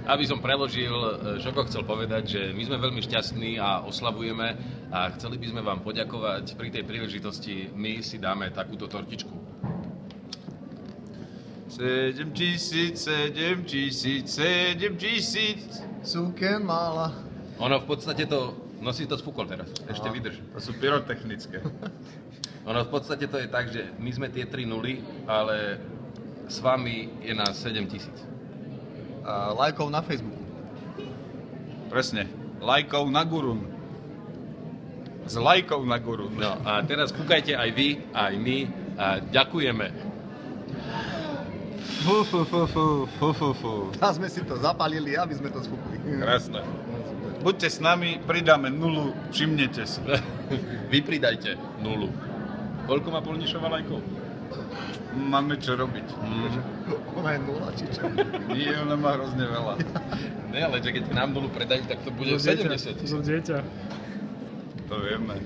Aby som preložil, Žoko chcel povedať, že my sme veľmi šťastní a oslavujeme a chceli by sme vám poďakovať. Pri tej príležitosti my si dáme takúto tortičku. 7000 Súken mala. Ono v podstate to, no si to sfúkol teraz, ešte vydrž. To sú pyrotechnické. Ono v podstate to je tak, že my sme tie 3 nuly, ale s vami je nás 7000. Lajkov na Facebooku. Presne. Lajkov na gurun. Z lajkov na gurun. No a teraz fúkajte aj vy, aj my a ďakujeme. A sme si to zapalili, aby sme to sfúkli. Krásne. Buďte s nami, pridáme nulu, všimnete si. Vy pridajte nulu. Koľko má Polnišova lajkov? Máme čo robiť. Ona je nula, či čo? Nie, ona má hrozne veľa. Ne, ale že keď nám nulu predajú, tak to bude 70. To som dieťa. To vieme.